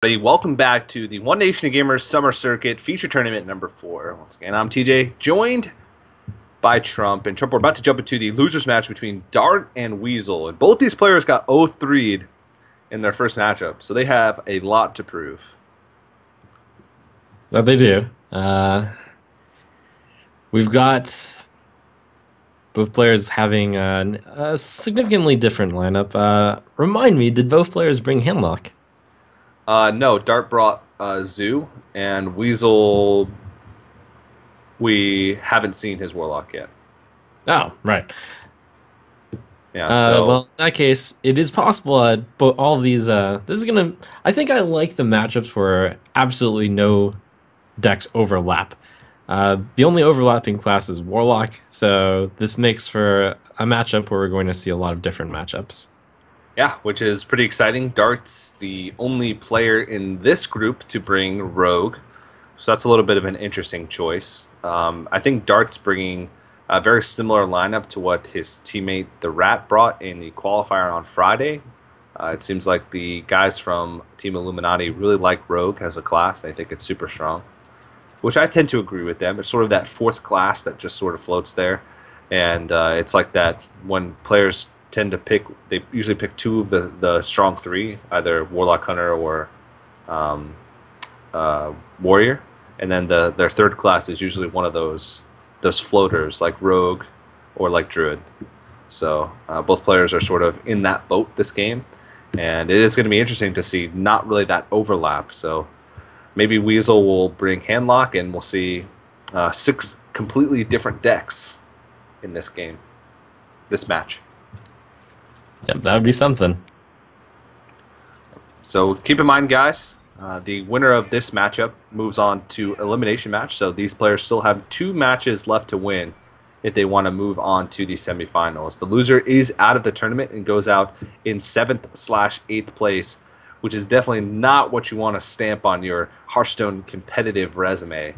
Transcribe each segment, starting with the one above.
Welcome back to the One Nation of Gamers Summer Circuit Feature Tournament number 4. Once again, I'm TJ, joined by Trump. And Trump, we're about to jump into the losers match between Dart and Weasel. And both these players got 0-3'd in their first matchup, so they have a lot to prove. That they do. We've got both players having a significantly different lineup. Remind me, did both players bring Handlock? No, Dart brought Zoo, and Weasel, we haven't seen his Warlock yet. Oh, right. Yeah, so Well, in that case, it is possible. But all these, this is gonna. I think I like the matchups where absolutely no decks overlap. The only overlapping class is Warlock, so this makes for a matchup where we're going to see a lot of different matchups. yeah, which is pretty exciting. Dart's the only player in this group to bring Rogue, so that's a little bit of an interesting choice. I think Dart's bringing a very similar lineup to what his teammate the Rat brought in the qualifier on Friday. It seems like the guys from Team Illuminati really like Rogue as a class. They think it's super strong, which I tend to agree with them. It's sort of that fourth class that just sort of floats there, and it's like that when players tend to pick, they usually pick two of the strong three, either Warlock, Hunter, or Warrior, and then their third class is usually one of those floaters like Rogue or like Druid. So both players are sort of in that boat this game, and it is going to be interesting to see not really that overlap. So maybe Weasel will bring Handlock, and we'll see 6 completely different decks in this game, this match. Yep, that would be something. So keep in mind, guys, the winner of this matchup moves on to elimination match. So these players still have 2 matches left to win if they want to move on to the semifinals. The loser is out of the tournament and goes out in 7th/8th place, which is definitely not what you want to stamp on your Hearthstone competitive resume,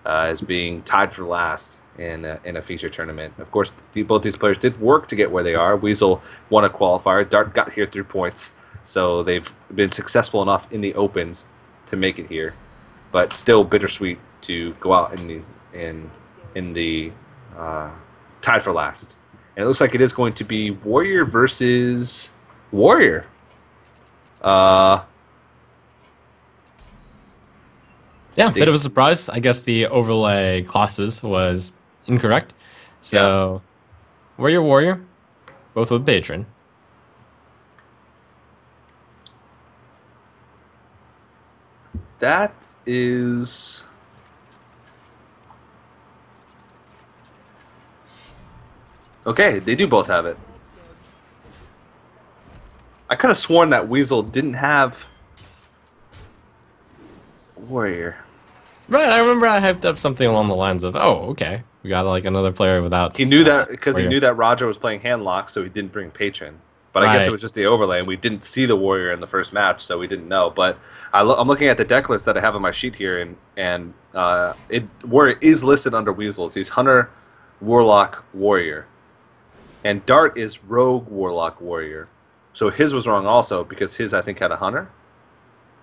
as being tied for last in a feature tournament. Of course, both these players did work to get where they are. Weasel won a qualifier. Dart got here through points, so they've been successful enough in the opens to make it here. But still bittersweet to go out in the tied for last. And it looks like it is going to be Warrior versus Warrior. Yeah, bit of a surprise. I guess the overlay classes was incorrect. So, Warrior, both with Patron. That is... Okay, they do both have it. I could have sworn that Weasel didn't have Warrior. Right, I remember I hyped up something along the lines of, "Oh, okay, we got like another player without." He knew that because he Warrior. knew that Roger was playing Handlock, so he didn't bring Patron. But I guess it Right. was just the overlay, and we didn't see the Warrior in the first match, so we didn't know. But I'm looking at the deck list that I have on my sheet here, and Warrior is listed under Weasels. He's Hunter, Warlock, Warrior, and Dart is Rogue, Warlock, Warrior. So his was wrong also because his I think had a Hunter.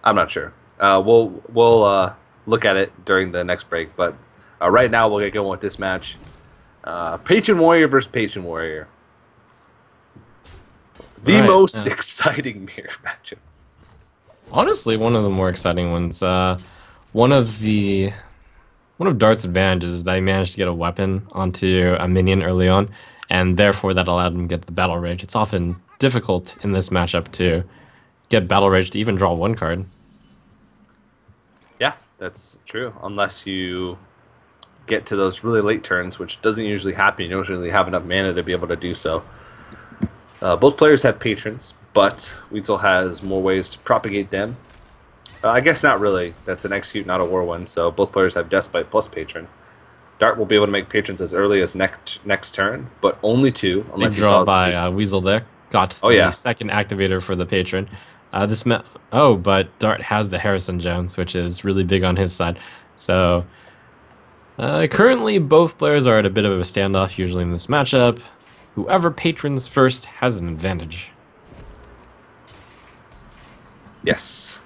I'm not sure. We'll look at it during the next break, but right now we'll get going with this match. Patron Warrior versus Patron Warrior. The Right, most yeah. exciting mirror matchup. Honestly, one of the more exciting ones. One of Dart's advantages is that he managed to get a weapon onto a minion early on, and therefore that allowed him to get the battle rage. It's often difficult in this matchup to get battle rage to even draw 1 card. Yeah, that's true. Unless you get to those really late turns, which doesn't usually happen. You don't usually have enough mana to be able to do so. Both players have patrons, but Weasel has more ways to propagate them. I guess not really. That's an execute, not a war one. So both players have Despite plus patron. Dart will be able to make patrons as early as next turn, but only 2 Big unless he draw draws by Weasel there. Got Oh, the yeah. second activator for the patron. But Dart has the Harrison Jones, which is really big on his side. So currently, both players are at a bit of a standoff usually in this matchup. Whoever patrons first has an advantage. Yes.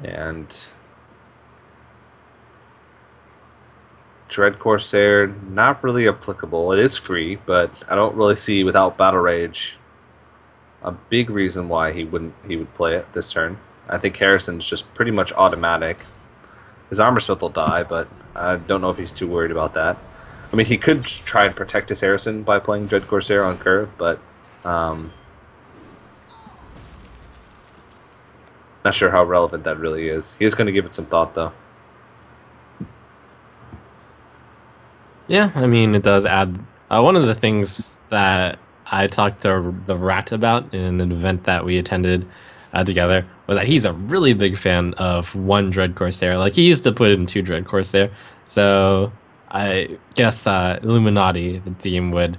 And Dread Corsair, not really applicable. It is free, but I don't really see without Battle Rage a big reason why he would play it this turn. I think Harrison's just pretty much automatic. His Armor Smith will die, but I don't know if he's too worried about that. I mean, he could try and protect his Harrison by playing Dread Corsair on curve, but not sure how relevant that really is. He is going to give it some thought, though. Yeah, I mean, it does add. One of the things that I talked to the Rat about in an event that we attended together was that he's a really big fan of one Dread Corsair. Like, he used to put in two Dread Corsair. So I guess Illuminati, the team, would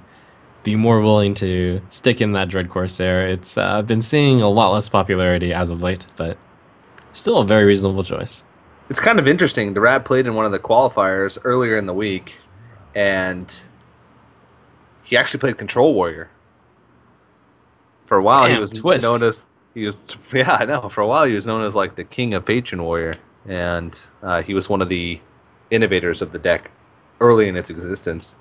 be more willing to stick in that Dread Corsair. It's been seeing a lot less popularity as of late, but still a very reasonable choice. It's kind of interesting. The Rat played in one of the qualifiers earlier in the week, and he actually played Control Warrior. For a while, Damn, he was twist. known as yeah, I know. For a while, he was known as like the king of Patron Warrior, and he was one of the innovators of the deck early in its existence.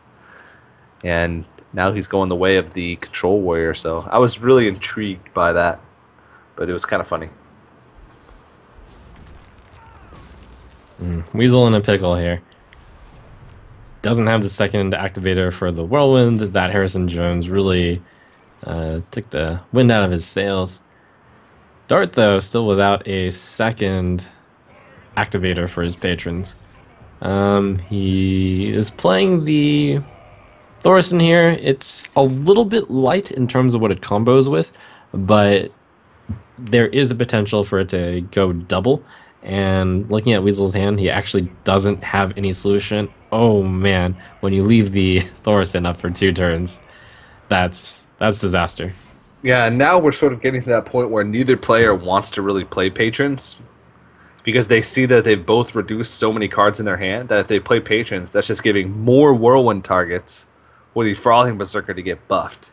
And now he's going the way of the Control Warrior. So I was really intrigued by that, but it was kind of funny. Weasel in a pickle here. Doesn't have the second activator for the Whirlwind. That Harrison Jones really took the wind out of his sails. Dart, though, still without a second activator for his patrons. He is playing the Thorson here. It's a little bit light in terms of what it combos with, but there is the potential for it to go double. And looking at Weasel's hand, he actually doesn't have any solution. Oh man, when you leave the Thorson up for 2 turns, that's disaster. Yeah, and now we're sort of getting to that point where neither player wants to really play patrons because they see that they've both reduced so many cards in their hand that if they play patrons, that's just giving more Whirlwind targets for the Frothing Berserker to get buffed.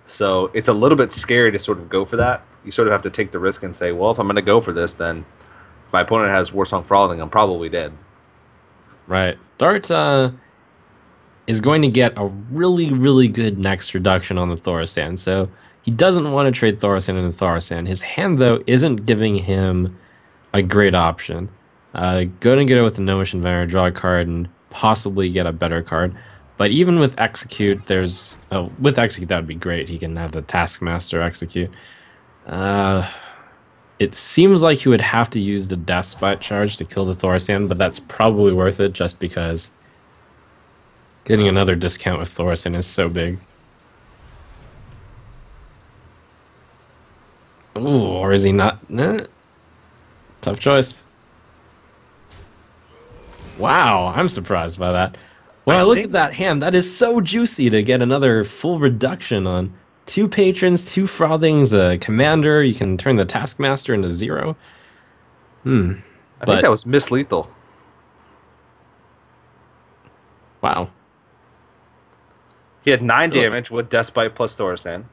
So it's a little bit scary to sort of go for that. You sort of have to take the risk and say, well, if I'm going to go for this, then if my opponent has Warsong Frothing, I'm probably dead. Right. Dart is going to get a really, really good next reduction on the Thorsan. So he doesn't want to trade Thorsan into Thorsan. His hand, though, isn't giving him a great option. Go and get it with the Gnomish Inventor, draw a card, and possibly get a better card. But even with Execute, with Execute, that would be great. He can have the Taskmaster execute. It seems like he would have to use the Deathspite charge to kill the Thorsan, but that's probably worth it just because getting another discount with Thorsan is so big. Ooh, or is he not? Nah. Tough choice. Wow, I'm surprised by that. When I look at that hand, that is so juicy to get another full reduction on 2 patrons, 2 Frothings, a commander. You can turn the Taskmaster into 0. I think that was Miss Lethal. Wow. He had 9 damage with Deathbite plus Thorsan,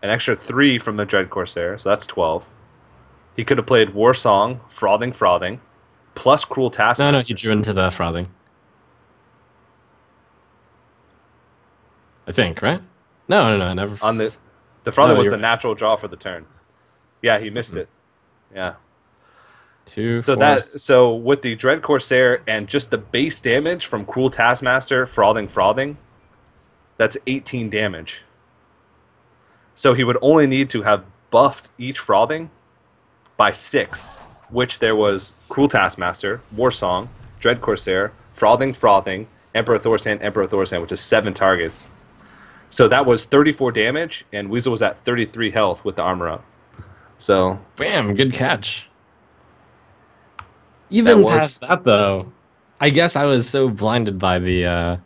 an extra 3 from the Dread Corsair, so that's 12. He could have played Warsong, Frothing, plus Cruel Taskmaster. No, he drew into the Frothing. I think, right? No, never. On the Frothing was the natural draw for the turn. Yeah, he missed it. Yeah. 2, So 4, so with the Dread Corsair and just the base damage from Cruel Taskmaster, Frothing, that's 18 damage. So he would only need to have buffed each Frothing by 6, which there was Cruel Taskmaster, Warsong, Dread Corsair, Frothing, Emperor Thorsan, which is 7 targets. So that was 34 damage, and Weasel was at 33 health with the armor up. So bam, good catch. Even past that, though, I guess I was so blinded by the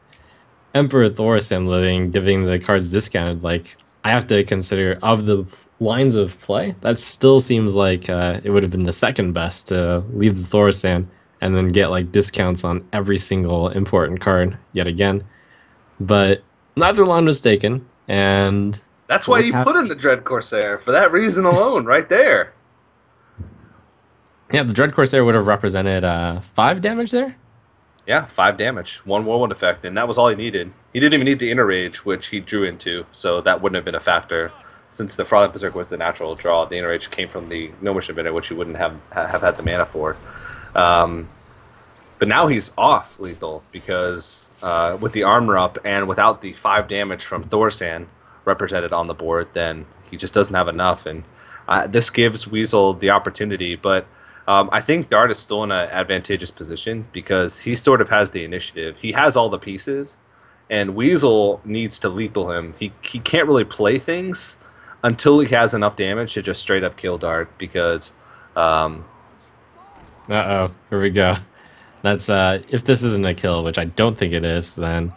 Emperor Thorsan living, giving the cards discounted. Like, I have to consider, of the lines of play, that still seems like it would have been the second best to leave the Thorsan and then get like discounts on every single important card yet again. But neither line was taken, and that's why you put in the Dread Corsair, for that reason alone, right there. Yeah, the Dread Corsair would have represented 5 damage there. Yeah, 5 damage, one whirlwind effect, and that was all he needed. He didn't even need the inner rage, which he drew into, so that wouldn't have been a factor. Since the Frolic Berserk was the natural draw, the inner rage came from the Gnomish Inventor, which he wouldn't have had the mana for. Um, but now he's off lethal because with the armor up and without the 5 damage from Thorsan represented on the board, then he just doesn't have enough. And this gives Weasel the opportunity, but I think Dart is still in an advantageous position because he sort of has the initiative. He has all the pieces, and Weasel needs to lethal him. He can't really play things until he has enough damage to just straight up kill Dart because. Uh-oh, here we go. That's if this isn't a kill, which I don't think it is, then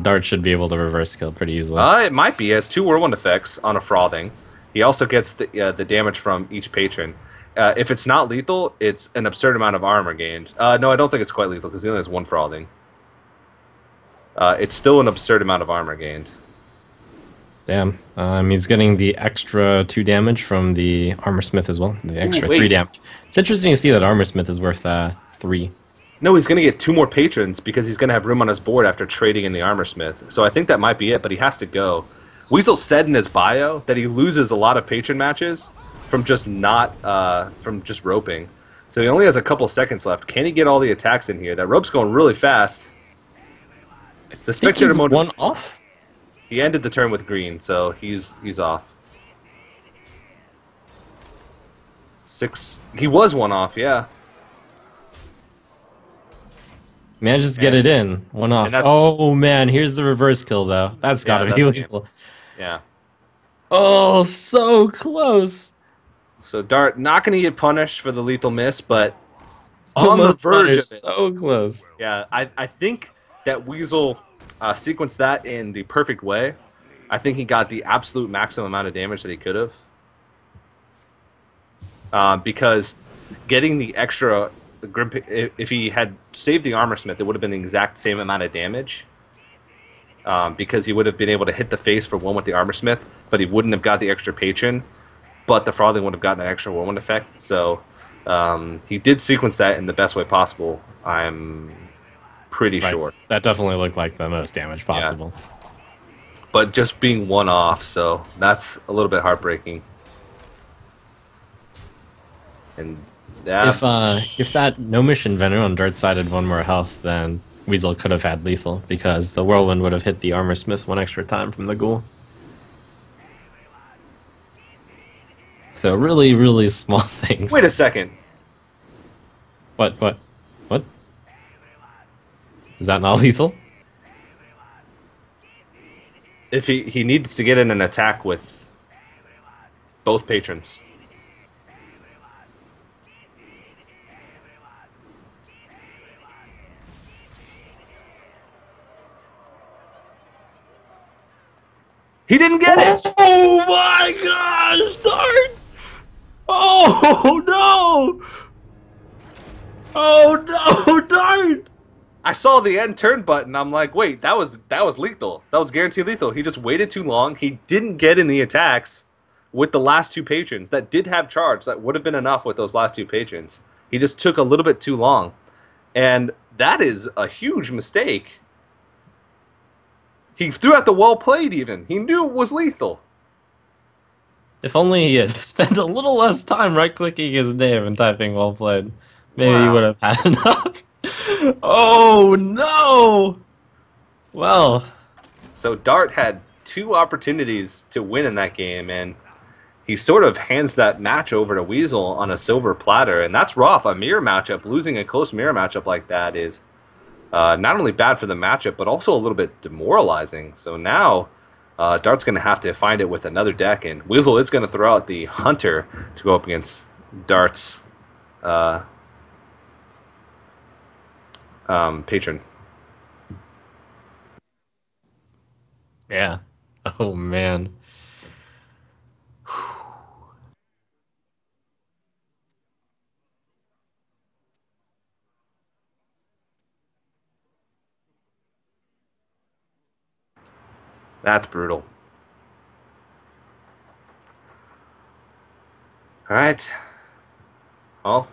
Dart should be able to reverse kill pretty easily. It might be. He has 2 whirlwind effects on a frothing. He also gets the damage from each patron. If it's not lethal, it's an absurd amount of armor gained. No, I don't think it's quite lethal because he only has 1 frothing. It's still an absurd amount of armor gained. Damn. He's getting the extra 2 damage from the Armor Smith as well. The extra Ooh, 3 damage. It's interesting to see that Armor Smith is worth 3. No, he's going to get 2 more patrons because he's going to have room on his board after trading in the Armor Smith. So I think that might be it, but he has to go. Weasel said in his bio that he loses a lot of patron matches from just from just roping. So he only has a couple seconds left. Can he get all the attacks in here? That rope's going really fast. The spectator mode one off. He ended the turn with green, so he's off. 6. He was 1 off, yeah. Manages to get it in. 1 off. Oh man, here's the reverse kill though. That's gotta be lethal. Yeah. Oh, so close. So Dart not going to get punished for the lethal miss, but Almost on the verge punished. of it. So close. Yeah, I think that Weasel sequenced that in the perfect way. I think he got the absolute maximum amount of damage that he could have. Because getting the extra if he had saved the Armor Smith, it would have been the exact same amount of damage. Because he would have been able to hit the face for 1 with the Armor Smith, but he wouldn't have got the extra patron. But the Frothing would have gotten an extra whirlwind effect. So he did sequence that in the best way possible. I'm pretty sure. That definitely looked like the most damage possible. Yeah. But just being 1 off, so that's a little bit heartbreaking. And if that Gnomish Inventor on Dart's side had 1 more health, then Weasel could have had lethal because the Whirlwind would have hit the Armor Smith 1 extra time from the Ghoul. So really, really small things. Wait a second. What? Is that not lethal? If he needs to get in an attack with both patrons. He didn't get it! Oh my gosh, Dart! Oh no! Oh no, Dart! I saw the end turn button. I'm like, wait, that was lethal. That was guaranteed lethal. He just waited too long. He didn't get in the attacks with the last 2 patrons that did have charge. That would have been enough with those last 2 patrons. He just took a little bit too long. And that is a huge mistake. He threw out the well played even. He knew it was lethal. If only he had spent a little less time right-clicking his name and typing well played. Maybe he would have had enough. Oh no! Well, so Dart had 2 opportunities to win in that game, and he sort of hands that match over to Weasel on a silver platter, and that's rough. A mirror matchup, losing a close mirror matchup like that is not only bad for the matchup, but also a little bit demoralizing. So now Dart's going to have to find it with another deck, and Weasel is going to throw out the Hunter to go up against Dart's patron. yeah. Oh man. That's brutal. All right. Well,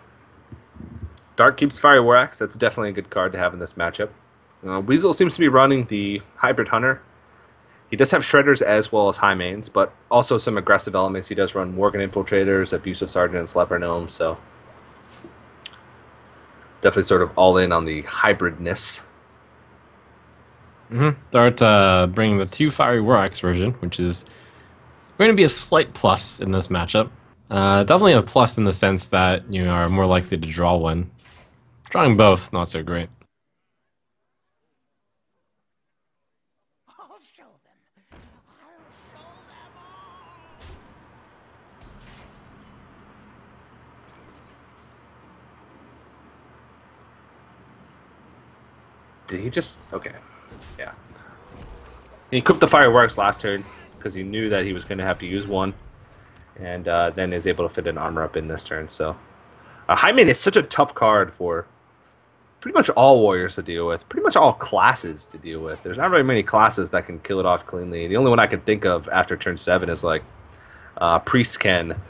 Dark keeps Fiery War Axe. That's definitely a good card to have in this matchup. Weasel seems to be running the Hybrid Hunter. He does have Shredders as well as High Mains, but also some aggressive elements. He does run Morgan Infiltrators, Abusive Sergeants, Leper Gnomes, so definitely sort of all in on the hybridness. Dart bringing the 2 Fiery War Axe version, which is going to be a slight plus in this matchup. Definitely a plus in the sense that you are more likely to draw one. Drawing both, not so great. I'll show them. I'll show them all. Did he just... Okay. Yeah. He equipped the Fireworks last turn because he knew that he was going to have to use one. And then is able to fit an armor up in this turn, so... Hyman is such a tough card for pretty much all warriors to deal with. Pretty much all classes to deal with. There's not very many classes that can kill it off cleanly. The only one I can think of after turn 7 is like... Priest can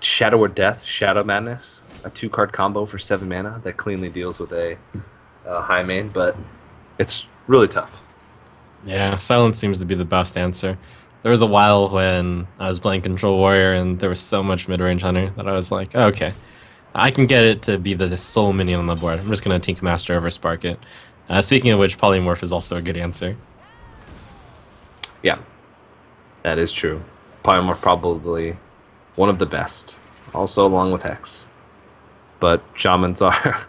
Shadow or Death, Shadow Madness. A 2-card combo for 7 mana that cleanly deals with a Hyman, but it's really tough. Yeah, silence seems to be the best answer. There was a while when I was playing Control Warrior and there was so much mid-range Hunter that I was like, okay, I can get it to be the sole minion on the board. I'm just going to Tinkmaster over Spark it. Speaking of which, Polymorph is also a good answer. Yeah, that is true. Polymorph probably one of the best, also along with Hex. But Shamans are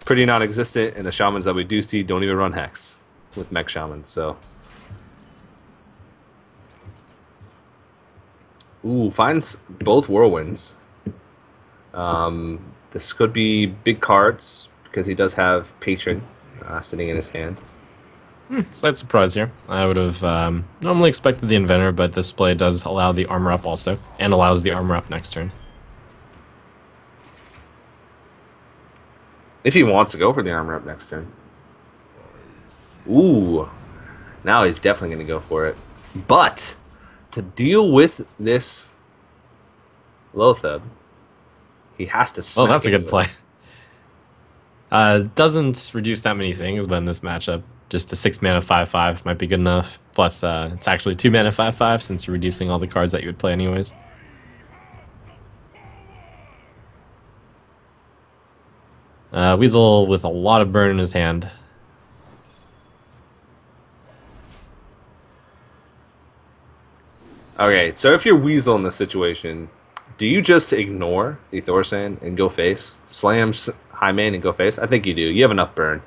pretty non-existent, and the Shamans that we do see don't even run Hex with Mech Shamans, so... Ooh, finds both Whirlwinds. This could be big cards, because he does have Patron sitting in his hand. Slight surprise here. I would have normally expected the Inventor, but this play does allow the armor up also, and allows the armor up next turn. If he wants to go for the armor up next turn. Ooh, now he's definitely going to go for it. But to deal with this Lotheb, he has to smack. Oh, that's a good into play. Doesn't reduce that many things, but in this matchup, just a 6 mana 5/5 might be good enough. Plus, it's actually 2 mana 5/5 since you're reducing all the cards that you would play anyways. Weasel with a lot of burn in his hand. Okay, so if you're Weasel in this situation, do you just ignore the Thorsan and go face? Slam Hyman and go face? I think you do. You have enough burn.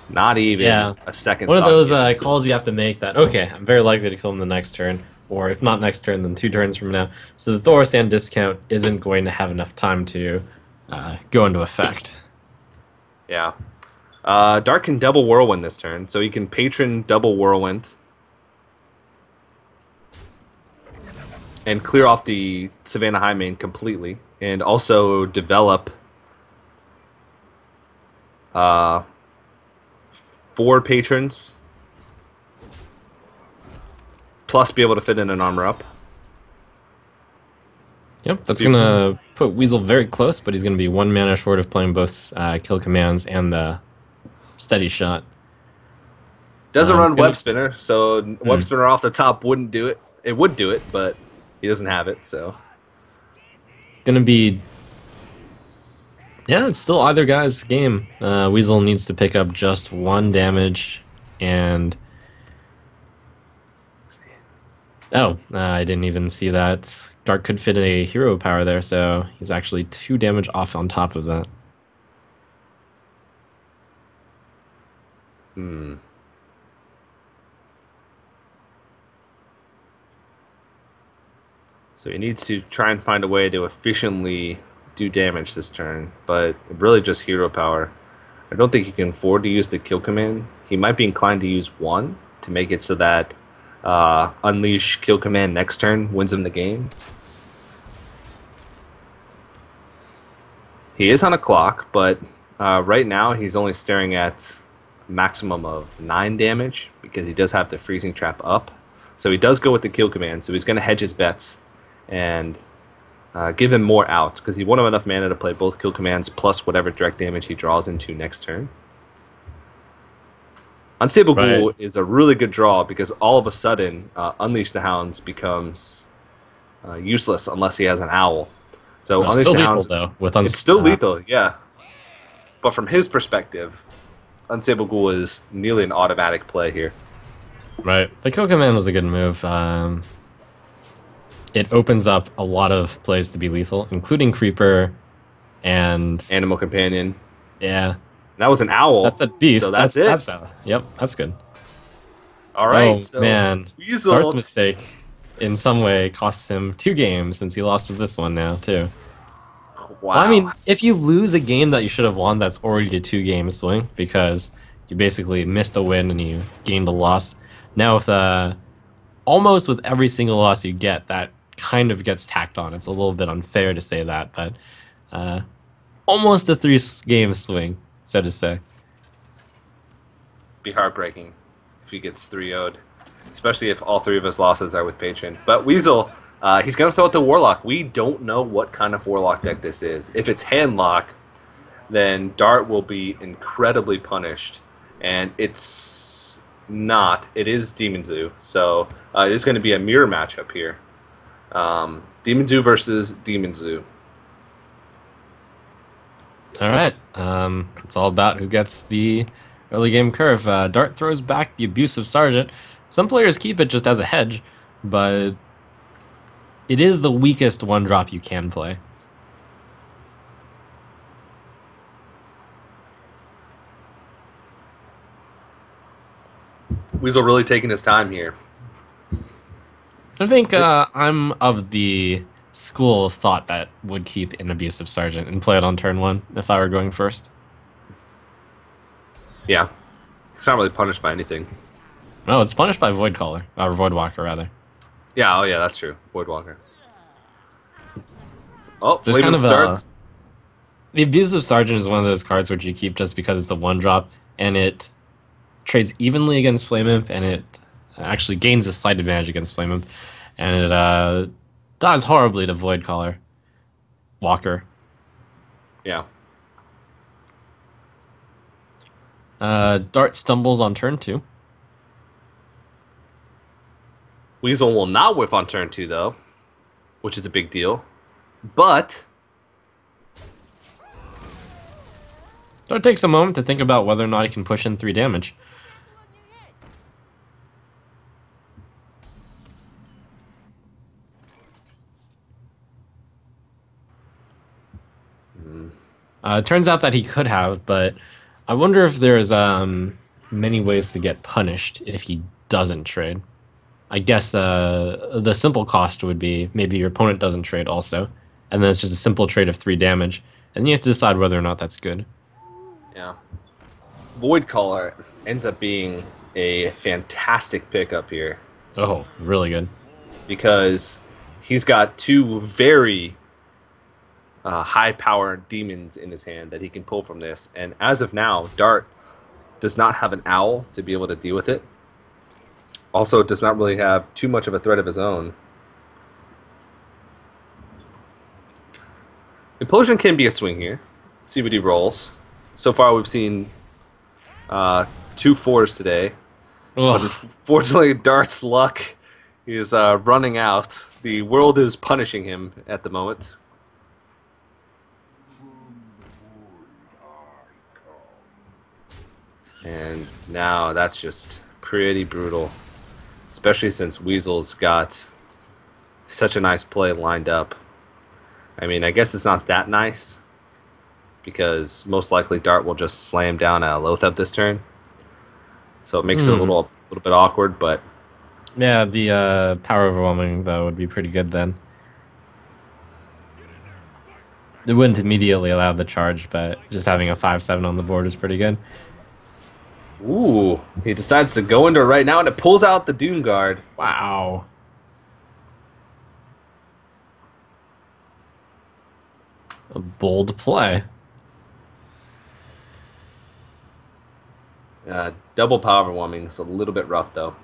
Not even a second. One of those calls you have to make that, okay, I'm very likely to kill him the next turn, or if not next turn, then 2 turns from now. So the Thorsan discount isn't going to have enough time to go into effect. Yeah. Dark can double Whirlwind this turn, so he can Patron double Whirlwind. And clear off the Savannah Highmane completely. And also develop 4 Patrons. Plus be able to fit in an armor up. Yep, that's going to put Weasel very close, but he's going to be 1 mana short of playing both kill commands and the steady shot. Doesn't run Web Spinner, so Web Spinner off the top wouldn't do it. It would do it, but he doesn't have it, so... Gonna be... Yeah, it's still either guy's game. Weasel needs to pick up just 1 damage, and... Oh, I didn't even see that. Dark could fit a hero power there, so he's actually 2 damage off on top of that. So he needs to try and find a way to efficiently do damage this turn, but really just hero power. I don't think he can afford to use the kill command. He might be inclined to use 1 to make it so that unleash kill command next turn wins him the game. He is on a clock, but right now he's only staring at a maximum of 9 damage because he does have the freezing trap up. So he does go with the kill command, so he's going to hedge his bets and give him more outs because he won't have enough mana to play both kill commands plus whatever direct damage he draws into next turn. Unstable Right. Ghoul is a really good draw because all of a sudden Unleash the Hounds becomes useless unless he has an owl. So Unleash Still the lethal Hounds, though. With it's still lethal, yeah. But from his perspective, Unstable Ghoul is nearly an automatic play here. right. The kill command was a good move. It opens up a lot of plays to be lethal, including Creeper and Animal Companion. yeah. That was an owl. That's a beast. So that's it. Yep, that's good. All right. Oh So man, Weasel. Dart's mistake in some way costs him 2 games since he lost with this one now too. Wow. Well, I mean, if you lose a game that you should have won, that's already a 2-game swing because you basically missed a win and you gained a loss. Now with almost with every single loss you get, that kind of gets tacked on. It's a little bit unfair to say that, but almost a 3-game swing, so to say. Be heartbreaking if he gets 3-0'd, especially if all 3 of his losses are with Patron. But Weasel, he's going to throw it to Warlock. We don't know what kind of Warlock deck this is. If it's Handlock, then Dart will be incredibly punished. And it's not. It is Demon Zoo. So it is going to be a mirror matchup here. Demon Zoo versus Demon Zoo. All right. It's all about who gets the early game curve. Dart throws back the Abusive Sergeant. Some players keep it just as a hedge, but it is the weakest 1-drop you can play. Weasel really taking his time here. I think I'm of the school of thought that would keep an Abusive Sergeant and play it on turn 1 if I were going first. Yeah. He's not really punished by anything. No, it's punished by Voidcaller, or Voidwalker rather. Yeah, oh yeah, that's true. Voidwalker. Oh, There's Flavor kind of starts. the Abusive Sergeant is one of those cards which you keep just because it's a 1-drop, and it trades evenly against Flame Imp, and it actually gains a slight advantage against Flame Imp, and it dies horribly to Voidcaller. Walker. Yeah. Dart stumbles on turn 2. Weasel will not whiff on turn 2, though, which is a big deal. But Dart takes a moment to think about whether or not he can push in 3 damage. It turns out that he could have, but I wonder if there's many ways to get punished if he doesn't trade. I guess the simple cost would be maybe your opponent doesn't trade also, and then it's just a simple trade of 3 damage, and you have to decide whether or not that's good. yeah, Voidcaller ends up being a fantastic pickup here Oh, really good. because he's got 2 very high-powered demons in his hand that he can pull from this. And as of now, Dart does not have an owl to be able to deal with it. Also, does not really have too much of a threat of his own. Implosion can be a swing here. See what he rolls. So far, we've seen 2 4s today. But Ugh. unfortunately, Dart's luck is running out. The world is punishing him at the moment. And now that's just pretty brutal. Especially since Weasel's got such a nice play lined up. I mean, I guess it's not that nice. Because most likely Dart will just slam down a Loatheb this turn. So it makes it a little bit awkward, but Yeah, the power overwhelming though would be pretty good then. It wouldn't immediately allow the charge, but just having a 5/7 on the board is pretty good. ooh, he decides to go into it right now and it pulls out the Doom Guard. Wow. A bold play. Double power overwhelming is a little bit rough though.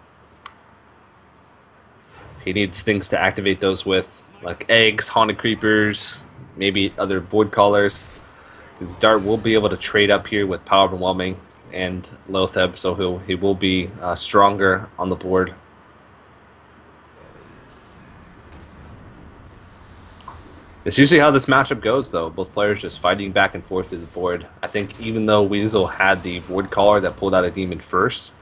He needs things to activate those with, like eggs, haunted creepers, maybe other void callers. His Dart will be able to trade up here with Power Overwhelming and Lotheb, so he will be stronger on the board. It's usually how this matchup goes, though. Both players just fighting back and forth through the board. I think even though Weasel had the Void Caller that pulled out a Demon first,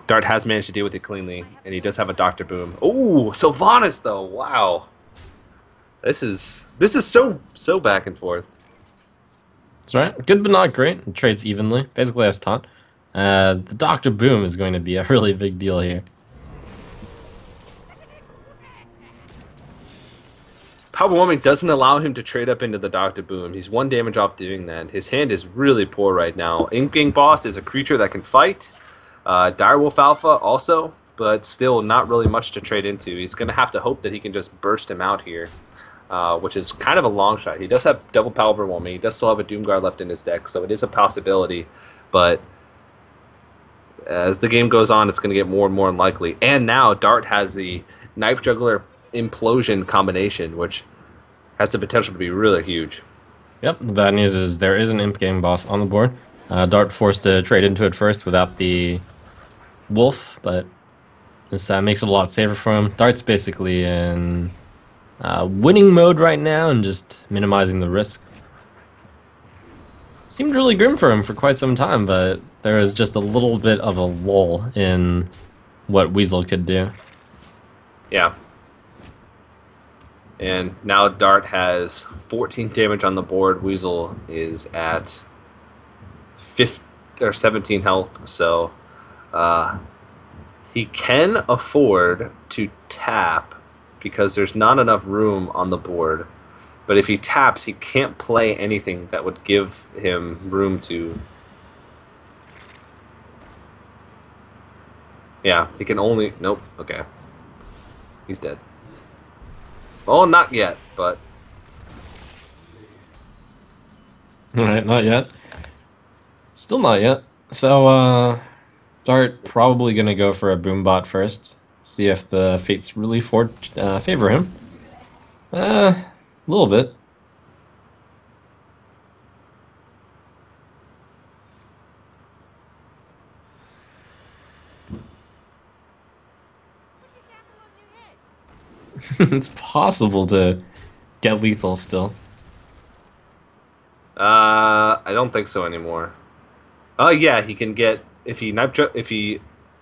Dart has managed to deal with it cleanly, and he does have a Dr. Boom. Oh, Sylvanas, though. Wow. This is so back and forth. That's right. Good but not great. It trades evenly, basically as taught. The Dr. Boom is going to be a really big deal here. Power Overwhelming doesn't allow him to trade up into the Dr. Boom. He's 1 damage off doing that. His hand is really poor right now. Ink Boss is a creature that can fight. Direwolf Alpha also, but still not really much to trade into. He's going to have to hope that he can just burst him out here, which is kind of a long shot. He does have double Power Overwhelming. He does still have a Doomguard left in his deck, so it is a possibility. But as the game goes on, it's going to get more and more unlikely. And now Dart has the Knife Juggler Implosion combination, which has the potential to be really huge. Yep, the bad news is there is an Imp Game Boss on the board. Dart forced to trade into it first without the Wolf, but this makes it a lot safer for him. Dart's basically in winning mode right now and just minimizing the risk. Seemed really grim for him for quite some time, but there was just a little bit of a lull in what Weasel could do. Yeah. And now Dart has 14 damage on the board. Weasel is at 17 health, so he can afford to tap because there's not enough room on the board. But if he taps, he can't play anything that would give him room to... Yeah, he can only... Nope, okay. He's dead. Well, not yet, but... Alright, not yet. Still not yet. So, Dart probably gonna go for a Boombot first. See if the fates really favor him. A little bit. It's possible to get lethal still. I don't think so anymore. Oh yeah, he can get if he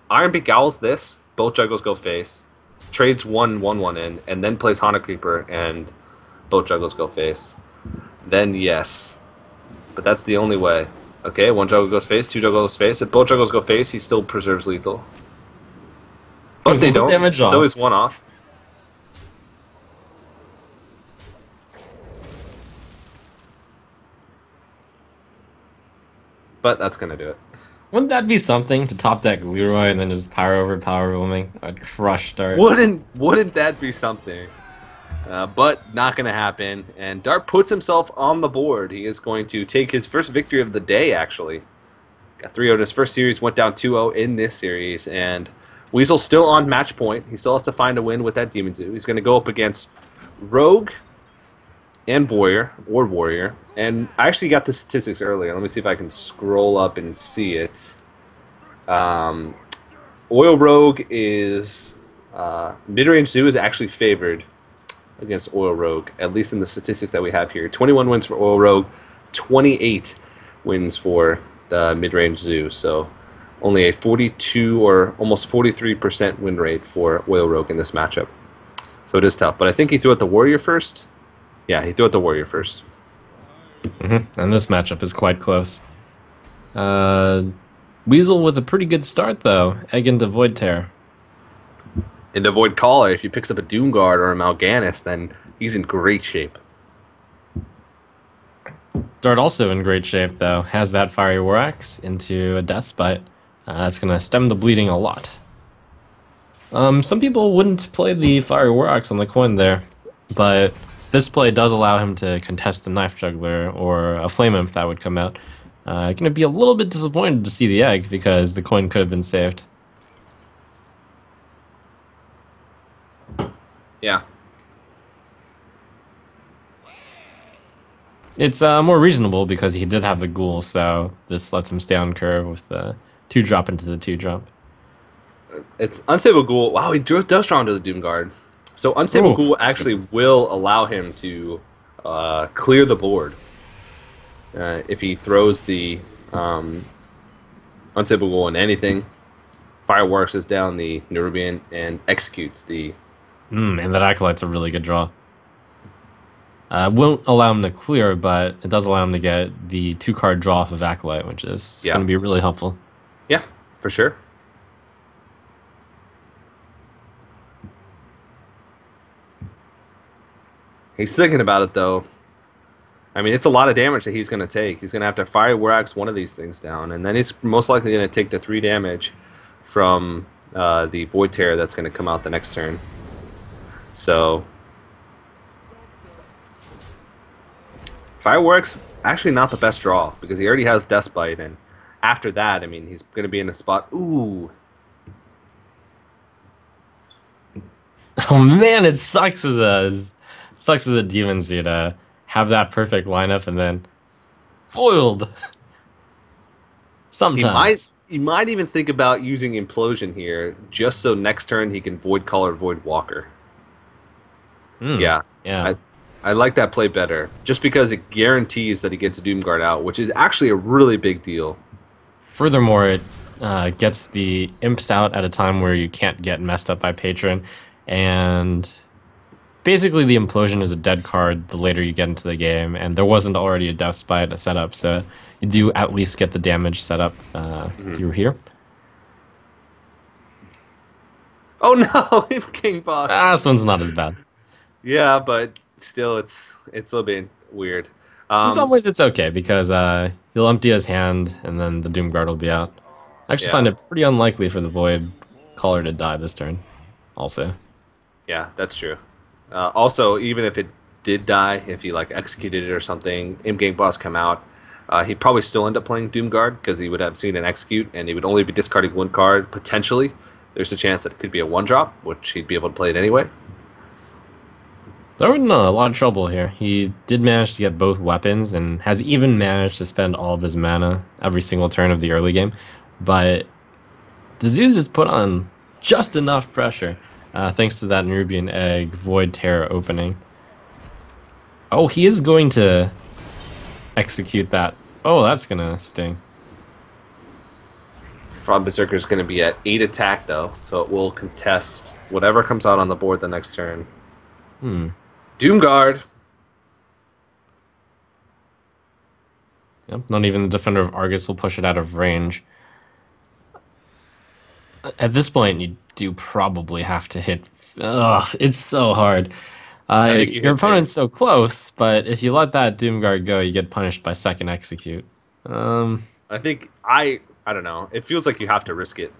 Iron Begowls this, both juggles go face, trades 1/1/1 in, and then plays Haunted Creeper, and both juggles go face. Then yes, but that's the only way. Okay, 1 juggle goes face, 2 juggles goes face. If both juggles go face, he still preserves lethal. But they don't. Damage off. So is 1 off. But that's gonna do it. Wouldn't that be something to top deck Leroy and then just power overwhelming? I'd crush Dart. Wouldn't that be something? But not gonna happen. And Dart puts himself on the board. He is going to take his first victory of the day. Actually, got 3-0 in his first series. Went down 2-0 in this series. And Weasel's still on match point. He still has to find a win with that Demon Zoo. He's gonna go up against Rogue and Warrior, and I actually got the statistics earlier. Let me see if I can scroll up and see it. Oil Rogue is mid-range Zoo is actually favored against Oil Rogue, at least in the statistics that we have here. 21 wins for Oil Rogue, 28 wins for the mid-range Zoo. So only a 42 or almost 43% win rate for Oil Rogue in this matchup. So it is tough, but I think he threw at the Warrior first. Yeah, he threw at the Warrior first. And this matchup is quite close. Weasel with a pretty good start, though. Egg into Void Tear. Into Void Caller, if he picks up a Doomguard or a Mal'Ganis, then he's in great shape. Dart also in great shape, though. Has that Fiery War Axe into a Death Spite. That's going to stem the bleeding a lot. Some people wouldn't play the Fiery War Axe on the coin there, but this play does allow him to contest the Knife Juggler or a Flame Imp that would come out. Going to be a little bit disappointed to see the egg because the coin could have been saved. Yeah. It's more reasonable because he did have the ghoul, so this lets him stay on curve with the 2-drop into the 2-drop. It's Unstable Ghoul. Wow, he does draw into the Doom Guard. So Unstable Ooh, Ghoul that's actually good. will allow him to clear the board if he throws the Unstable Ghoul in anything. Fireworks is down the Nerubian and executes the. And that Acolyte's a really good draw. Won't allow him to clear, but it does allow him to get the 2-card draw off of Acolyte, which is Yeah, going to be really helpful. yeah, for sure. He's thinking about it though. I mean, it's a lot of damage that he's going to take. He's going to have to Fireworks one of these things down, and then he's most likely going to take the 3 damage from the Void Terror that's going to come out the next turn. So, Fireworks actually not the best draw because he already has Death Bite, and after that, I mean, he's going to be in a spot. Ooh, Oh man, it sucks as a demon Z to have that perfect lineup and then foiled. he might Sometimes. he might even think about using Implosion here just so next turn he can Void Caller, Void Walker. Hmm. Yeah, Yeah. I like that play better, just because it guarantees that he gets a Doomguard out, which is actually a really big deal. Furthermore, it gets the imps out at a time where you can't get messed up by Patron, and basically the implosion is a dead card the later you get into the game, and there wasn't already a death spite set up, so you do at least get the damage set up through here. Oh no, if King Boss. This one's not as bad. Yeah, but still, it's a little bit weird. In some ways, it's okay because he'll empty his hand, and then the Doom Guard will be out. I actually find Yeah, it pretty unlikely for the Void Caller to die this turn. Also, yeah, that's true. Also, even if it did die, if he like executed it or something, King Boss come out, he'd probably still end up playing Doomguard because he would have seen an execute, and he would only be discarding 1 card potentially. There's a chance that it could be a 1-drop, which he'd be able to play it anyway. they're in a lot of trouble here. He did manage to get both weapons and has even managed to spend all of his mana every single turn of the early game. But the Zeus just put on just enough pressure thanks to that Nerubian Egg Void Terror opening. Oh, he is going to execute that. Oh, that's going to sting. Frog Berserker is going to be at 8 attack though, so it will contest whatever comes out on the board the next turn. Doomguard. Yep, not even the Defender of Argus will push it out of range. At this point, you do probably have to hit. Ugh, it's so hard. I think you Your hit opponent's face. so close, but if you let that Doomguard go, you get punished by second execute. I think I don't know. It feels like you have to risk it.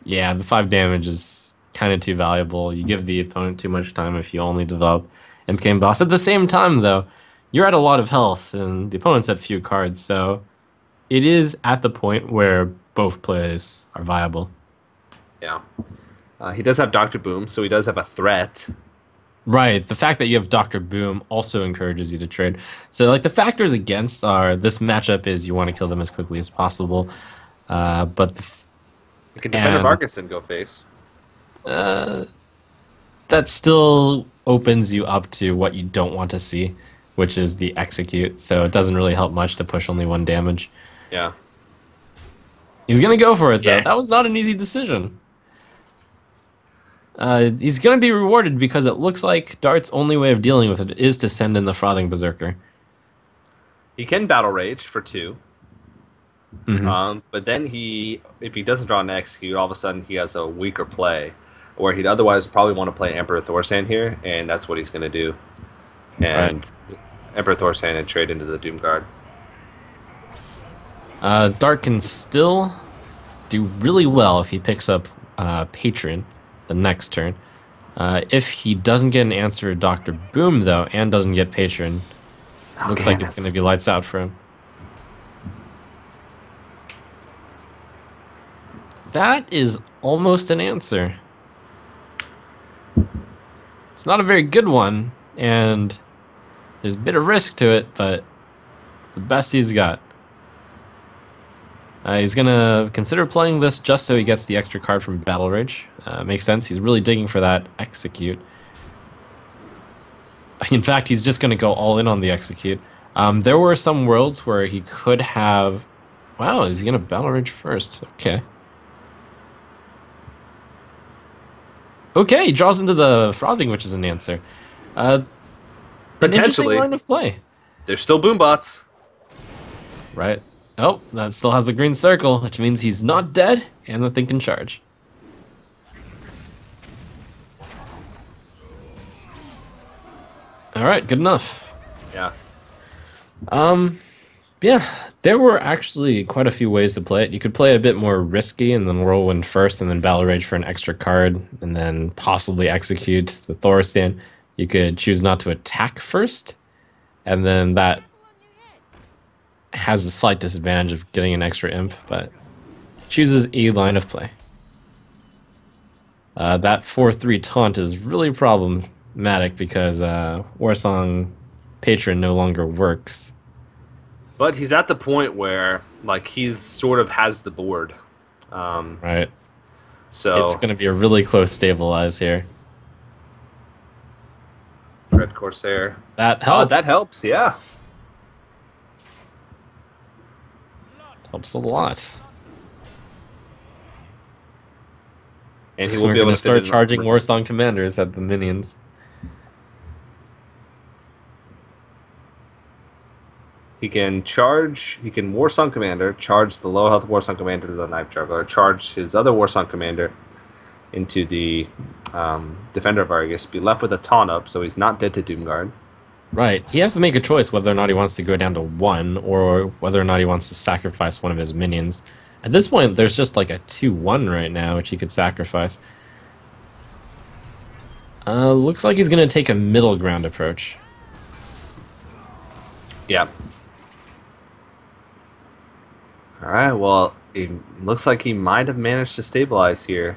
Yeah, the 5 damage is kind of too valuable. You give the opponent too much time if you only develop MK Boss. At the same time, though, you're at a lot of health, and the opponent's at few cards, so it is at the point where both plays are viable. Yeah. He does have Doctor Boom, so he does have a threat. Right. The fact that you have Dr. Boom also encourages you to trade. So, like, the factors against are this matchup is you want to kill them as quickly as possible. But You can Defender and Vargas and go face. that still opens you up to what you don't want to see, which is the execute. So it doesn't really help much to push only 1 damage. Yeah. He's going to go for it, though. Yes. That was not an easy decision. He's going to be rewarded because it looks like Dart's only way of dealing with it is to send in the Frothing Berserker. He can Battle Rage for 2. But then if he doesn't draw an execute, all of a sudden he has a weaker play, where he'd otherwise probably want to play Emperor Thorsan here, and that's what he's going to do. And Emperor Thorsan and trade into the Doomguard. Dart can still do really well if he picks up Patron the next turn. If he doesn't get an answer to Dr. Boom, though, and doesn't get Patron, looks like it's going to be lights out for him. That is almost an answer. It's not a very good one, and There's a bit of risk to it, but it's the best he's got. He's gonna consider playing this just so he gets the extra card from Battle Rage. Makes sense. He's really digging for that execute. In fact, he's just gonna go all in on the execute. There were some worlds where he could have. Wow, is he gonna Battle Rage first? Okay. Okay, he draws into the frothing, which is an answer. An interesting Potentially. line of play. There's still boombots. Right. Oh, that still has the green circle, which means he's not dead, and the thing can charge. Alright, good enough. Yeah. Yeah, there were actually quite a few ways to play it. You could play a bit more risky and then Whirlwind first and then Battle Rage for an extra card and then possibly execute the Thorstein. You could choose not to attack first, and then that has a slight disadvantage of getting an extra imp, but chooses a line of play. That 4-3 taunt is really problematic because Warsong Patron no longer works. But he's at the point where, like, he's sort of has the board. Right. So It's going to be a really close stabilize here. Red Corsair. That helps. That helps, yeah. Helps a lot. And he will We're be able going to to start fit in charging Warsong Commanders at the minions. He can charge. He can Warsong Commander, charge the low health Warsong Commander to the Knife Juggler, charge his other Warsong Commander into the Defender of Argus, be left with a taunt up, so he's not dead to Doomguard. Right. He has to make a choice whether or not he wants to go down to 1 or whether or not he wants to sacrifice one of his minions. At this point, there's just like a 2-1 right now, which he could sacrifice. Looks like he's going to take a middle ground approach. Yeah. Alright, well, it looks like he might have managed to stabilize here.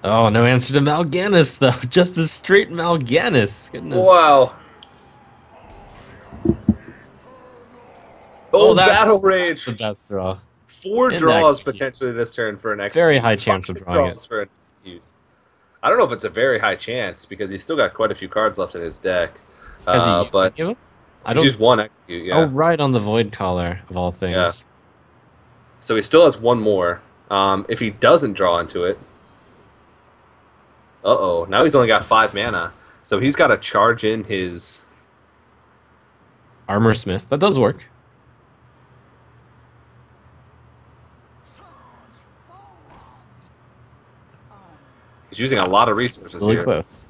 Oh, no answer to Mal'Ganis, though. Just the straight Mal'Ganis. Goodness. Wow. Oh, that's Battle Rage! the best draw. 4 And draws execute. potentially this turn for an execute. Very high chance of 5 drawing draws for an execute. I don't know if it's a very high chance because he's still got quite a few cards left in his deck. Has he used But any of them? I he's don't. used 1 execute, yeah. Oh, right on the Void Collar of all things. Yeah. So he still has 1 more. If he doesn't draw into it... Uh-oh, now he's only got 5 mana. So he's got to charge in his... Armor Smith. That does work. He's using a lot of resources Really here. close.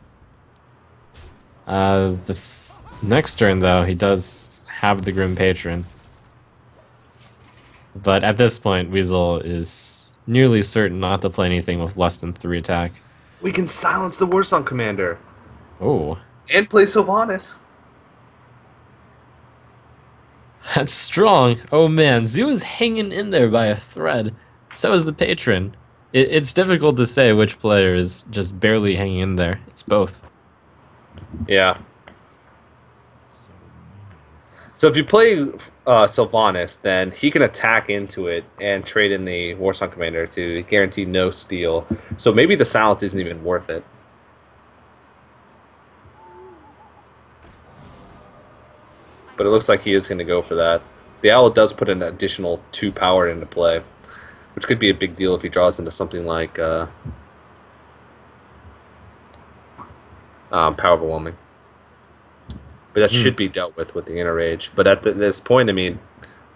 Next turn, though, he does have the Grim Patron. But at this point, Weasel is nearly certain not to play anything with less than 3 attack. We can silence the Warsong Commander. Oh, And play Sylvanas. that's strong. Oh man, Zoo is hanging in there by a thread. So is the Patron. It's difficult to say which player is just barely hanging in there. It's both. Yeah. So if you play Sylvanas, then he can attack into it and trade in the Warsong Commander to guarantee no steal. So maybe the silence isn't even worth it. But it looks like he is going to go for that. The Owl does put an additional 2 power into play, which could be a big deal if he draws into something like Power Overwhelming. But that should be dealt with the Inner Rage. But at this point, I mean,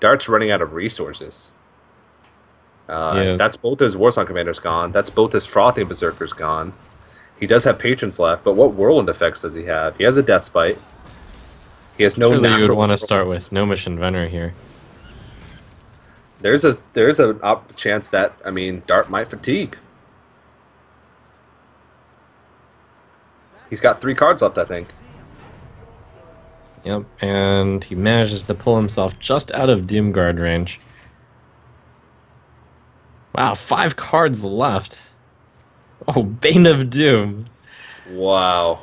Dart's running out of resources. Yes. That's both his Warsong Commanders gone. That's both his Frothing Berserkers gone. He does have Patrons left, but what Whirlwind effects does he have? He has a Death Spite. He has no Surely you would natural want to start performance. with Gnomish Inventor here. There's a chance that, I mean, Dart might fatigue. He's got 3 cards left, I think. Yep, and he manages to pull himself just out of Doomguard range. Wow, 5 cards left. Oh, Bane of Doom. Wow.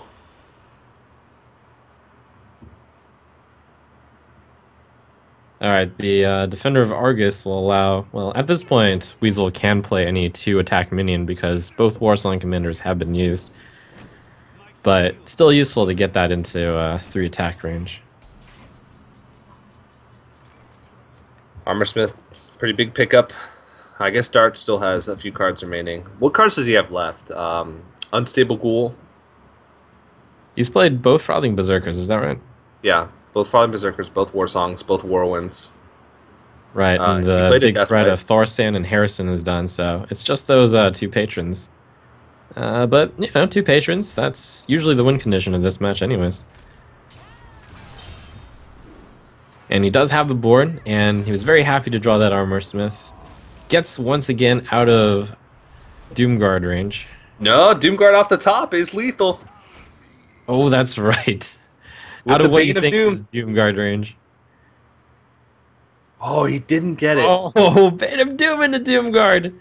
All right, the Defender of Argus will allow. Well, at this point, Weasel can play any 2 attack minion because both Warsong commanders have been used, but still useful to get that into 3 attack range. Armorsmith, pretty big pickup. I guess Dart still has a few cards remaining. What cards does he have left? Unstable Ghoul. He's played both Frothing Berserkers, is that right? Yeah, both Falling Berserkers, both War Songs, both Whirlwinds. Right, and He the played a big threat Despite. of Thorsan and Harrison is done, so it's just those 2 patrons. But, 2 patrons, that's usually the win condition of this match anyways. And he does have the board, and he was very happy to draw that Armorsmith. Gets once again out of Doomguard range. No, Doomguard off the top is lethal. Oh, that's right. With Out the of what he Bane of thinks Doom. is Doomguard range. Oh, he didn't get it. Oh, Bane of Doom into Doomguard.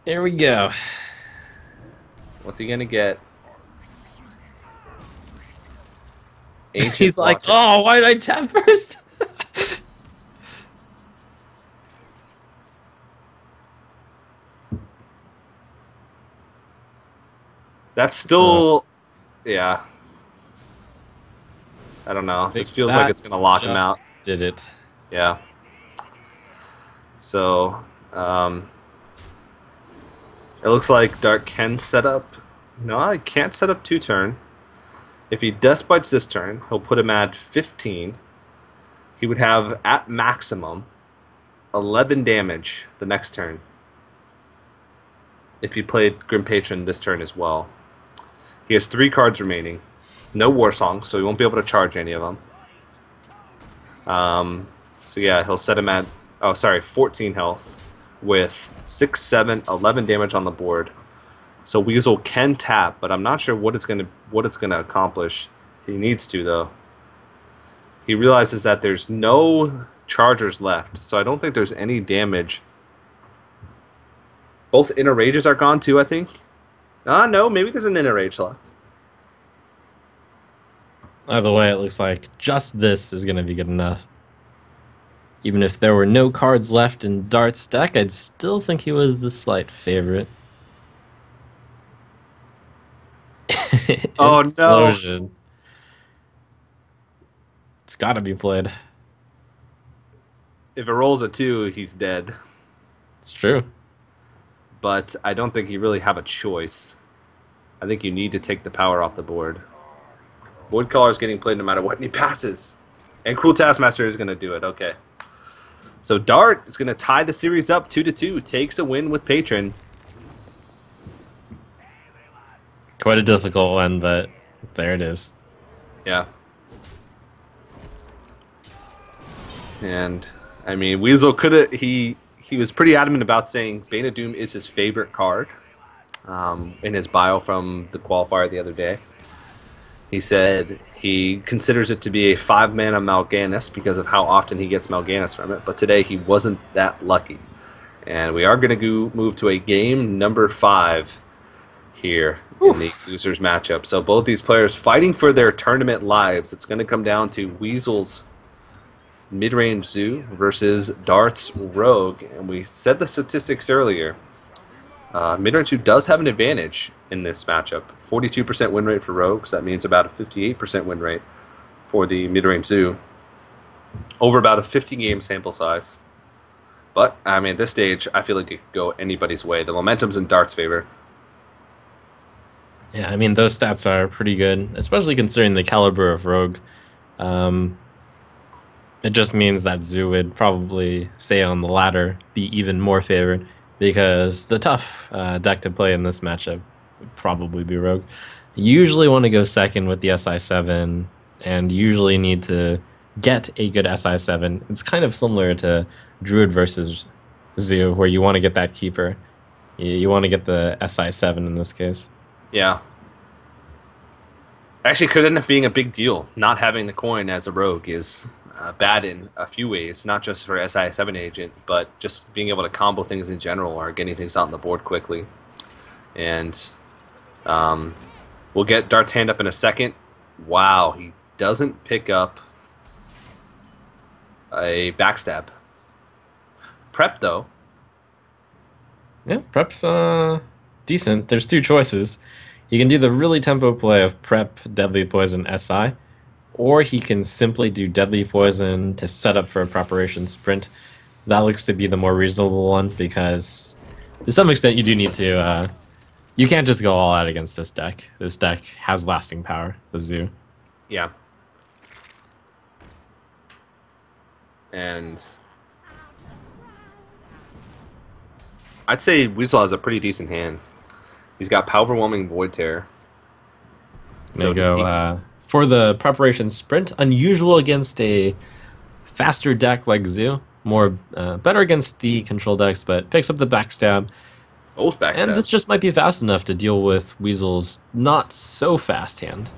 There we go. What's he gonna get? Ancient He's like, Watcher. oh, why did I tap first? That's still, yeah. I don't know. This feels like it's gonna lock him out. Just did it. Yeah. So, it looks like Dark can set up. No, he can't set up 2-turn. If he Despites this turn, he'll put him at 15. He would have, at maximum, 11 damage the next turn. If he played Grim Patron this turn as well. He has 3 cards remaining. No War Songs, so he won't be able to charge any of them. So yeah, he'll set him at, 14 health with 6, 7, 11 damage on the board. So Weasel can tap, but I'm not sure what it's gonna accomplish. He needs to though. He realizes that there's no chargers left, so I don't think there's any damage. Both inner rages are gone too, I think. No, maybe there's an inner rage left. Either way, it looks like just this is going to be good enough. Even if there were no cards left in Dart's deck, I'd still think he was the slight favorite. Oh, no. Explosion. It's got to be played. If it rolls a 2, he's dead. It's true. But I don't think you really have a choice. I think you need to take the power off the board. Woodcaller is getting played no matter what, and he passes. And Cruel Taskmaster is going to do it. Okay. So Dart is going to tie the series up 2-2. Takes a win with Patron. Quite a difficult one, but there it is. Yeah. And, I mean, Weasel could have... He was pretty adamant about saying Bane of Doom is his favorite card in his bio from the qualifier the other day. He said he considers it to be a 5-mana Mal'Ganis because of how often he gets Mal'Ganis from it, but today he wasn't that lucky. And we are going to move to a game number 5 here in the losers matchup. So both these players fighting for their tournament lives. It's going to come down to Weasel's mid-range Zoo versus Dart's Rogue. And we said the statistics earlier. Mid-range Zoo does have an advantage in this matchup. 42% win rate for Rogues. That means about a 58% win rate for the mid-range Zoo. Over about a 50-game sample size. But, I mean, at this stage, I feel like it could go anybody's way. The momentum's in Dart's favor. Yeah, I mean, those stats are pretty good, especially considering the caliber of Rogue. It just means that Zoo would probably, say on the ladder, be even more favored, because the tough deck to play in this matchup would probably be Rogue. You usually want to go second with the SI7, and usually need to get a good SI7. It's kind of similar to Druid versus Zoo, where you want to get that keeper. You want to get the SI7 in this case. Yeah. Actually, could end up being a big deal. Not having the coin as a rogue is bad in a few ways, not just for SI7 agent, but just being able to combo things in general or getting things out on the board quickly. And we'll get Dart's hand up in a second. Wow, he doesn't pick up a backstab. Prep, though. Yeah, prep's decent. There's two choices. He can do the really tempo play of prep, deadly poison, SI, or he can simply do deadly poison to set up for a preparation sprint. That looks to be the more reasonable one because to some extent you do need to you can't just go all out against this deck. This deck has lasting power, the zoo. Yeah. And I'd say Weasel has a pretty decent hand. He's got Power Overwhelming Void Terror. There you go. For the preparation sprint, unusual against a faster deck like Zoo. More better against the control decks, but picks up the backstab. Both backstab. And this just might be fast enough to deal with Weasel's not so fast hand.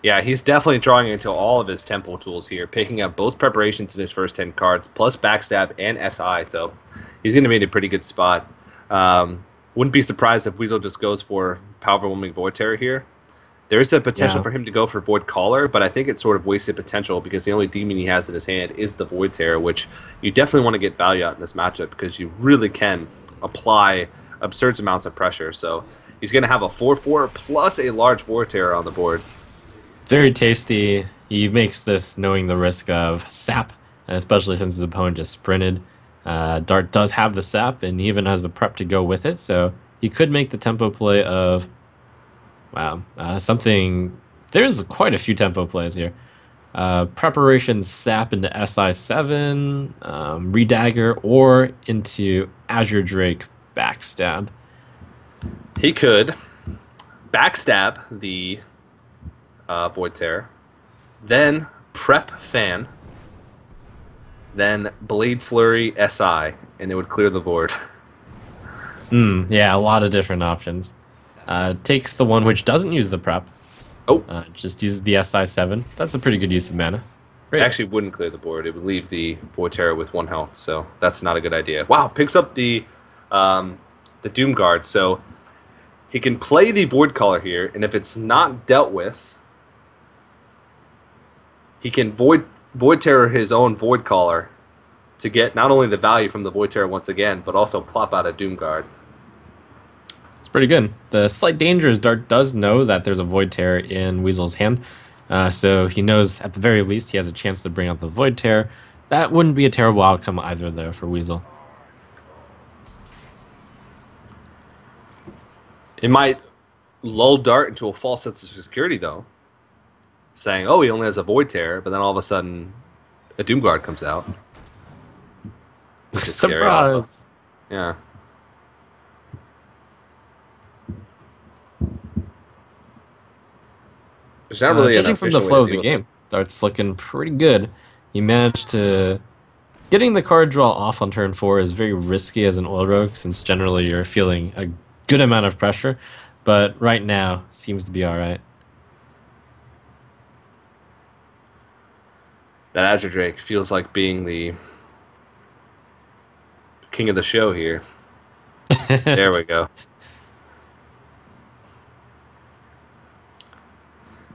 Yeah, he's definitely drawing into all of his tempo tools here, picking up both preparations in his first 10 cards, plus backstab and SI, so he's going to be in a pretty good spot. Wouldn't be surprised if Weasel just goes for Power Overwhelming Void Terror here. There is a potential for him to go for Void Caller, but I think it's sort of wasted potential because the only demon he has in his hand is the Void Terror, which you definitely want to get value out in this matchup because you really can apply absurd amounts of pressure. So he's going to have a 4/4 plus a large Void Terror on the board. Very tasty. He makes this knowing the risk of sap, especially since his opponent just sprinted. Dart does have the sap and he even has the prep to go with it, so he could make the tempo play of something. There's quite a few tempo plays here. Preparation sap into SI7, Redagger, or into Azure Drake backstab. He could backstab the Void Terror, then prep Fan, then Blade Flurry SI, and it would clear the board. Yeah, a lot of different options. Takes the one which doesn't use the prep. Oh. Just uses the SI7. That's a pretty good use of mana. It actually wouldn't clear the board. It would leave the Void Terror with 1 health, so that's not a good idea. Wow, picks up the Doom Guard, so he can play the Void Caller here, and if it's not dealt with, he can Void Terror his own Void Caller to get not only the value from the Void Terror once again, but also plop out a Doom Guard. It's pretty good. The slight danger is Dart does know that there's a Void Terror in Weasel's hand, so he knows at the very least he has a chance to bring out the Void Terror. That wouldn't be a terrible outcome either, though, for Weasel. It might lull Dart into a false sense of security, though, saying, oh, he only has a Void Terror, but then all of a sudden a Doom Guard comes out. Which is scary also. Surprise! Yeah. There's not really judging from the flow of the game, Dart's looking pretty good. He managed to... Getting the card draw off on turn 4 is very risky as an oil rogue, since generally you're feeling a good amount of pressure, but right now seems to be alright. That Azure Drake feels like being the king of the show here. There we go.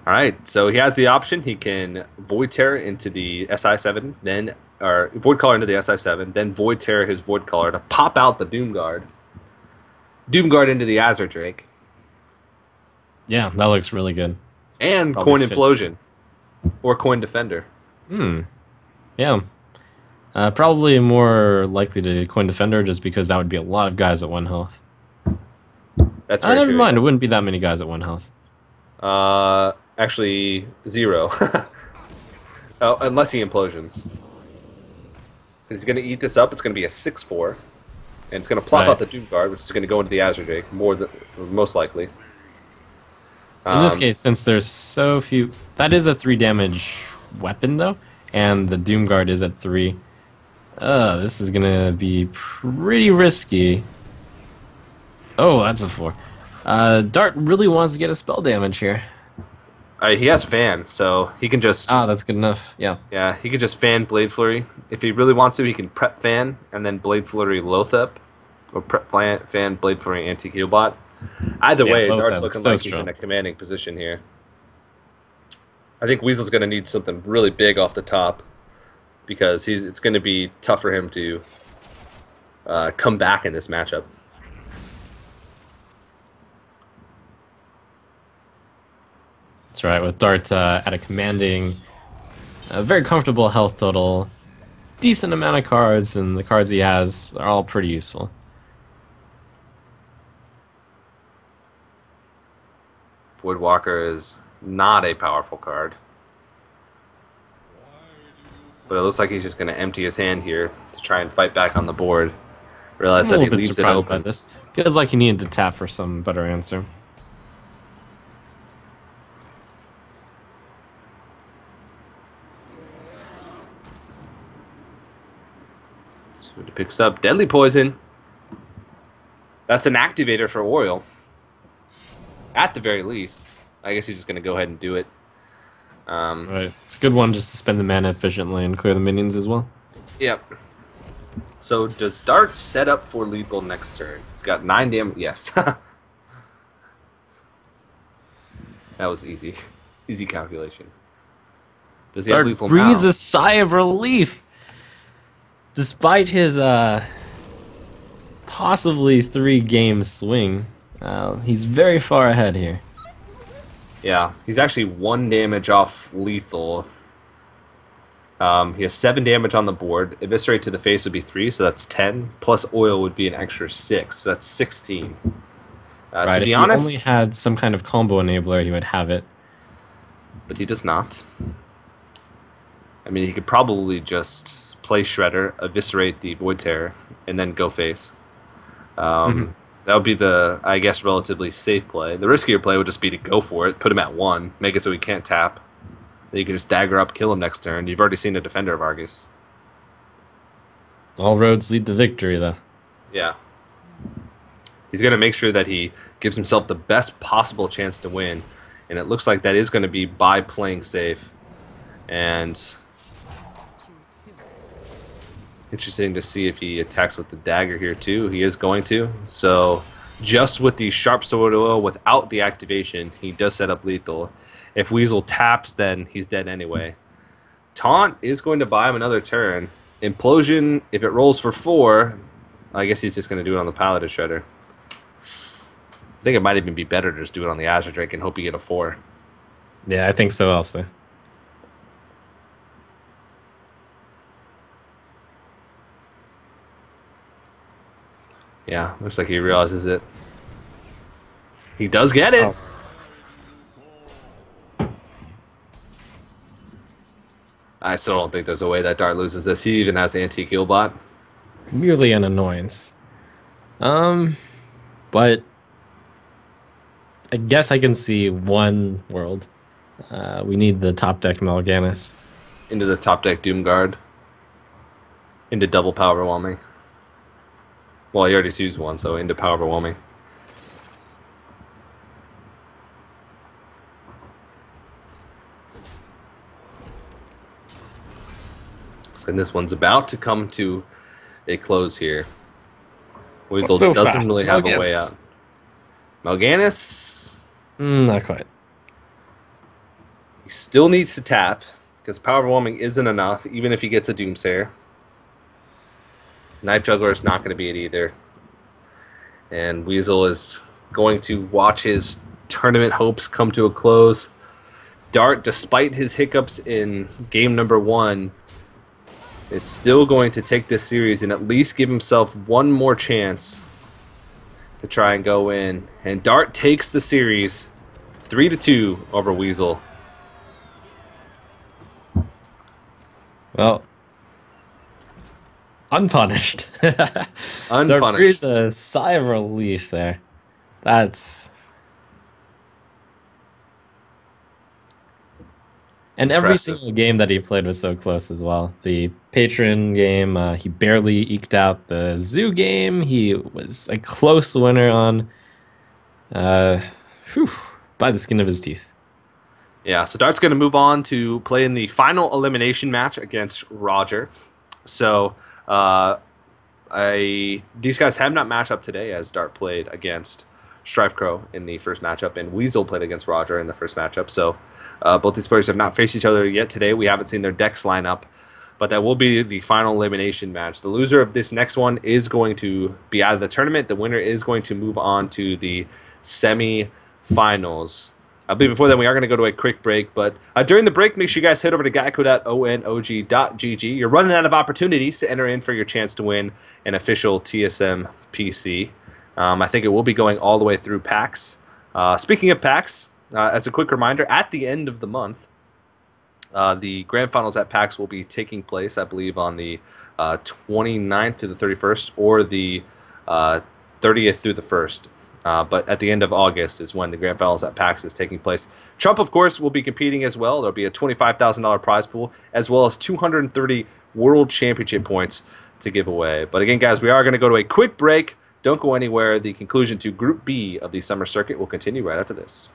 All right, so he has the option. He can Void Terror into the SI7, then or Void Caller into the SI7, then Void Terror his Void Caller to pop out the Doom Guard. Doom Guard into the Azure Drake. Yeah, that looks really good. And Probably Coin Implosion. Or Coin Defender. Yeah. Probably more likely to Coin Defender just because that would be a lot of guys at 1 health. That's very never true. mind, it wouldn't be that many guys at 1 health. Actually, 0. Oh, unless he implosions. He's going to eat this up. It's going to be a 6/4. And it's going to plop out the Doom Guard, which is going to go into the Azure Drake, most likely. In this case, since there's so few... That is a 3 damage weapon, though. And the Doom Guard is at 3. This is going to be pretty risky. Oh, that's a 4. Dart really wants to get a spell damage here. He has Fan, so he can just... that's good enough, yeah. Yeah, he can just Fan Blade Flurry. If he really wants to, he can prep Fan and then Blade Flurry Lothep. Or prep Fan, Blade Flurry Anti-Healbot. Either way, Dart's looking like he's in a commanding position here. I think Weasel's going to need something really big off the top. because it's going to be tough for him to come back in this matchup. That's right, with Dart at a commanding, very comfortable health total, decent amount of cards, and the cards he has are all pretty useful. Voidwalker is not a powerful card. But it looks like he's just going to empty his hand here to try and fight back on the board. Realize that he leaves it surprised by open. this. Feels like he needed to tap for some better answer. So he picks up Deadly Poison. That's an activator for Oriole. At the very least. I guess he's just going to go ahead and do it. Right. It's a good one just to spend the mana efficiently and clear the minions as well. Yep. So does Dart set up for lethal next turn? He's got 9 damage. Yes. That was easy. Easy calculation. Does he have Dart lethal breathes now? a sigh of relief. Despite his possibly 3-game swing, he's very far ahead here. Yeah, he's actually 1 damage off lethal. He has 7 damage on the board. Eviscerate to the face would be 3, so that's 10. Plus oil would be an extra 6, so that's 16. Right, to if be he honest, only had some kind of combo enabler, he would have it. but he does not. I mean, he could probably just play Shredder, eviscerate the Void Terror, and then go face. That would be the, I guess, relatively safe play. The riskier play would just be to go for it, put him at 1, make it so he can't tap. Then you can just dagger up, kill him next turn. You've already seen a Defender of Argus. All roads lead to victory, though. Yeah. He's going to make sure that he gives himself the best possible chance to win. And it looks like that is going to be by playing safe. And interesting to see if he attacks with the dagger here too. He is going to. So just with the Sharp Sword Oil without the activation, he does set up lethal. If Weasel taps, then he's dead anyway. Taunt is going to buy him another turn. Implosion, if it rolls for 4, I guess he's just going to do it on the Paladin Shredder. I think it might even be better to just do it on the Azure Drake and hope you get a 4. Yeah, I think so also. Yeah, looks like he realizes it. He does get it! Oh. I still don't think there's a way that Dart loses this. He even has anti-kill bot. Merely an annoyance. But I guess I can see one world. We need the top deck Mal'Ganis. Into the top deck Doomguard. Into double power overwhelming. Well, he already used one, so into power overwhelming. And this one's about to come to a close here. Weasel so doesn't fast? really have a way Mal'Ganis. out. Mal'Ganis, Not quite. he still needs to tap, because power overwhelming isn't enough, even if he gets a Doomsayer. Knife Juggler is not going to be it either. And Weasel is going to watch his tournament hopes come to a close. Dart, despite his hiccups in game number 1, is still going to take this series and at least give himself one more chance to try and go in. And Dart takes the series 3-2 over Weasel. Well, unpunished. Unpunished. There breathes a sigh of relief there. That's... And every Impressive. single game that he played was so close as well. The Patron game, he barely eked out. The Zoo game, he was a close winner on. By the skin of his teeth. Yeah, so Dart's going to move on to play in the final elimination match against Roger. So these guys have not matched up today, as Dart played against Strife Crow in the first matchup, and Weasel played against Roger in the first matchup. So both these players have not faced each other yet today. We haven't seen their decks line up. but that will be the final elimination match. The loser of this next one is going to be out of the tournament. The winner is going to move on to the semi-finals. I believe before then we are going to go to a quick break, but during the break, make sure you guys head over to geico.onog.gg. You're running out of opportunities to enter in for your chance to win an official TSM PC. I think it will be going all the way through PAX. Speaking of PAX, as a quick reminder, at the end of the month, the grand finals at PAX will be taking place, I believe, on the 29th through the 31st or the 30th through the 1st. But at the end of August is when the grand finals at PAX is taking place. Trump, of course, will be competing as well. There'll be a $25,000 prize pool as well as 230 World Championship points to give away. But again, guys, we are going to go to a quick break. Don't go anywhere. The conclusion to Group B of the Summer Circuit will continue right after this.